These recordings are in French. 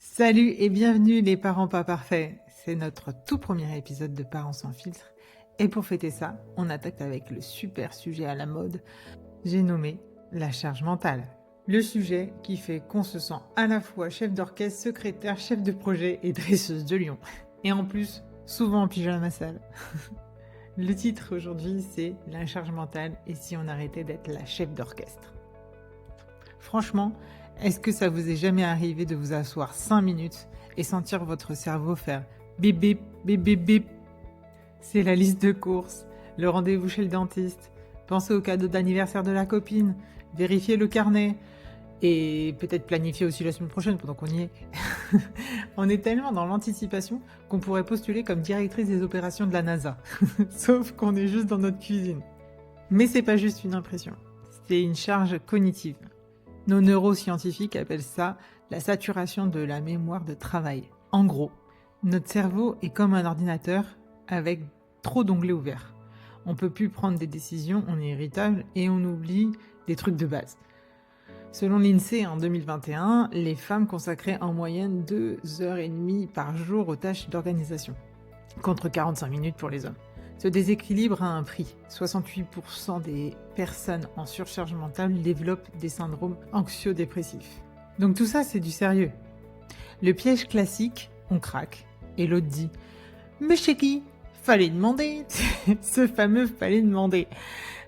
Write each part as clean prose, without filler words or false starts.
Salut et bienvenue les parents pas parfaits. C'est notre tout premier épisode de Parents sans filtre. Et pour fêter ça, on attaque avec le super sujet à la mode. J'ai nommé la charge mentale. Le sujet qui fait qu'on se sent à la fois chef d'orchestre, secrétaire, chef de projet et dresseuse de lion. Et en plus, souvent en pyjama sale. Le titre aujourd'hui, c'est la charge mentale et si on arrêtait d'être la chef d'orchestre. Franchement, est-ce que ça vous est jamais arrivé de vous asseoir 5 minutes et sentir votre cerveau faire bip bip bip bip bip? C'est la liste de courses, le rendez-vous chez le dentiste, penser au cadeau d'anniversaire de la copine, vérifier le carnet et peut-être planifier aussi la semaine prochaine pendant qu'on y est. On est tellement dans l'anticipation qu'on pourrait postuler comme directrice des opérations de la NASA. Sauf qu'on est juste dans notre cuisine. Mais c'est pas juste une impression, c'est une charge cognitive. Nos neuroscientifiques appellent ça la saturation de la mémoire de travail. En gros, notre cerveau est comme un ordinateur avec trop d'onglets ouverts. On peut plus prendre des décisions, on est irritable et on oublie des trucs de base. Selon l'INSEE, en 2021, les femmes consacraient en moyenne 2h30 par jour aux tâches d'organisation, contre 45 minutes pour les hommes. Ce déséquilibre a un prix. 68% des personnes en surcharge mentale développent des syndromes anxio-dépressifs. Donc tout ça, c'est du sérieux. Le piège classique, on craque, et l'autre dit « Mais chez qui ? Fallait demander !» Ce fameux « fallait demander !»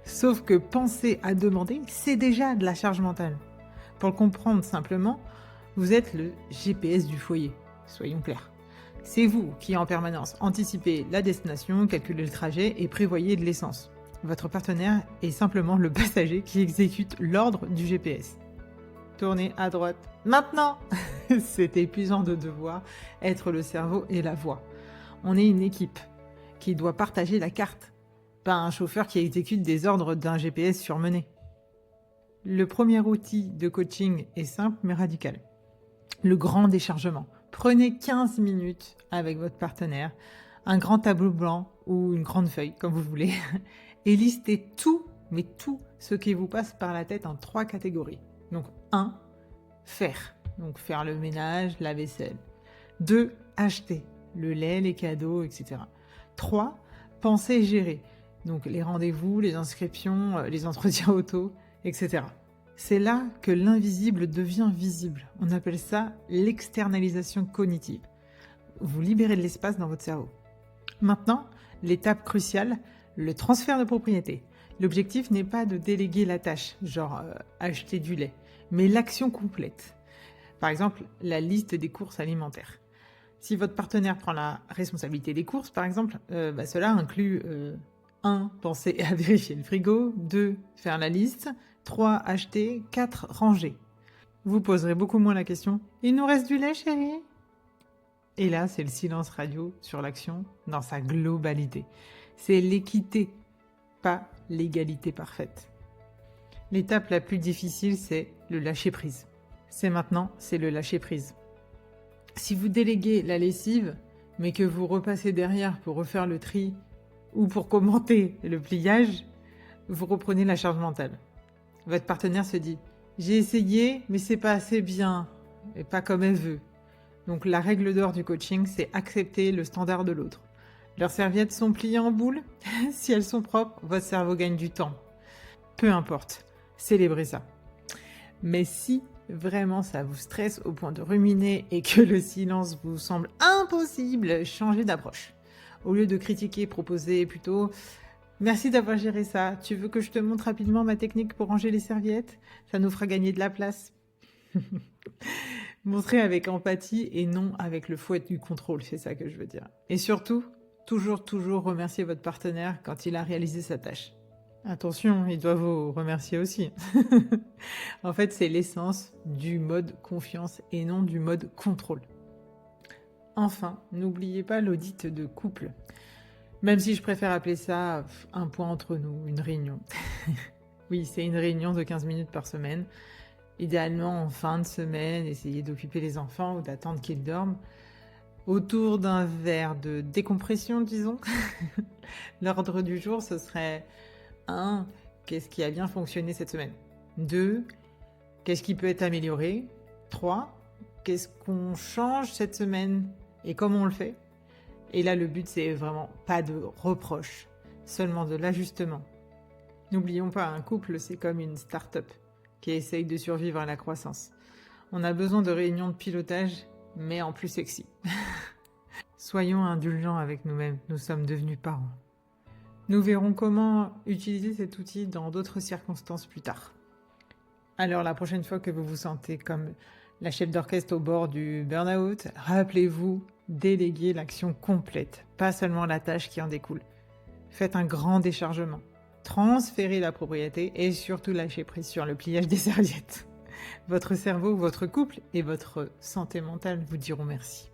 Sauf que penser à demander, c'est déjà de la charge mentale. Pour le comprendre simplement, vous êtes le GPS du foyer, soyons clairs. C'est vous qui, en permanence, anticipez la destination, calculez le trajet et prévoyez de l'essence. Votre partenaire est simplement le passager qui exécute l'ordre du GPS. Tournez à droite. Maintenant ! C'est épuisant de devoir être le cerveau et la voix. On est une équipe qui doit partager la carte, pas un chauffeur qui exécute des ordres d'un GPS surmené. Le premier outil de coaching est simple mais radical. Le grand déchargement. Prenez 15 minutes avec votre partenaire, un grand tableau blanc ou une grande feuille, comme vous voulez, et listez tout, mais tout ce qui vous passe par la tête en 3 catégories. Donc 1, faire. Donc faire le ménage, la vaisselle. 2, acheter. Le lait, les cadeaux, etc. 3, penser et gérer. Donc les rendez-vous, les inscriptions, les entretiens auto, etc. C'est là que l'invisible devient visible. On appelle ça l'externalisation cognitive. Vous libérez de l'espace dans votre cerveau. Maintenant, l'étape cruciale, le transfert de propriété. L'objectif n'est pas de déléguer la tâche, genre acheter du lait, mais l'action complète. Par exemple, la liste des courses alimentaires. Si votre partenaire prend la responsabilité des courses, par exemple, cela inclut 1. Penser à vérifier le frigo, 2. Faire la liste, 3. Acheter, 4. Ranger. Vous poserez beaucoup moins la question « Il nous reste du lait, chérie ?» Et là, c'est le silence radio sur l'action dans sa globalité. C'est l'équité, pas l'égalité parfaite. L'étape la plus difficile, c'est le lâcher-prise. C'est maintenant, c'est le lâcher-prise. Si vous déléguez la lessive, mais que vous repassez derrière pour refaire le tri ou pour commenter le pliage, vous reprenez la charge mentale. Votre partenaire se dit « J'ai essayé, mais c'est pas assez bien, et pas comme elle veut. » Donc la règle d'or du coaching, c'est accepter le standard de l'autre. Leurs serviettes sont pliées en boule. Si elles sont propres, votre cerveau gagne du temps. Peu importe, célébrez ça. Mais si vraiment ça vous stresse au point de ruminer et que le silence vous semble impossible, changez d'approche. Au lieu de critiquer, proposez plutôt « Merci d'avoir géré ça. Tu veux que je te montre rapidement ma technique pour ranger les serviettes ? Ça nous fera gagner de la place. » Montrez avec empathie et non avec le fouet du contrôle, c'est ça que je veux dire. Et surtout, toujours remercier votre partenaire quand il a réalisé sa tâche. Attention, il doit vous remercier aussi. En fait, c'est l'essence du mode confiance et non du mode contrôle. Enfin, n'oubliez pas l'audit de couple. Même si je préfère appeler ça un point entre nous, une réunion. Oui, c'est une réunion de 15 minutes par semaine. Idéalement, en fin de semaine, essayez d'occuper les enfants ou d'attendre qu'ils dorment. Autour d'un verre de décompression, disons. L'ordre du jour, ce serait 1. Qu'est-ce qui a bien fonctionné cette semaine ? 2. Qu'est-ce qui peut être amélioré? 3. Qu'est-ce qu'on change cette semaine et comment on le fait? Et là, le but, c'est vraiment pas de reproches, seulement de l'ajustement. N'oublions pas, un couple, c'est comme une start-up qui essaye de survivre à la croissance. On a besoin de réunions de pilotage, mais en plus sexy. Soyons indulgents avec nous-mêmes, nous sommes devenus parents. Nous verrons comment utiliser cet outil dans d'autres circonstances plus tard. Alors la prochaine fois que vous vous sentez comme la chef d'orchestre au bord du burn-out, rappelez-vous, déléguer l'action complète, pas seulement la tâche qui en découle. Faites un grand déchargement, transférez la propriété et surtout lâchez prise sur le pliage des serviettes. Votre cerveau, votre couple et votre santé mentale vous diront merci.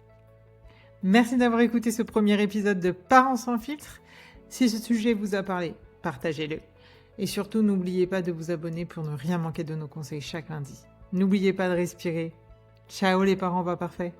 Merci d'avoir écouté ce premier épisode de Parents sans filtre. Si ce sujet vous a parlé, partagez-le. Et surtout, n'oubliez pas de vous abonner pour ne rien manquer de nos conseils chaque lundi. N'oubliez pas de respirer. Ciao les parents pas parfaits.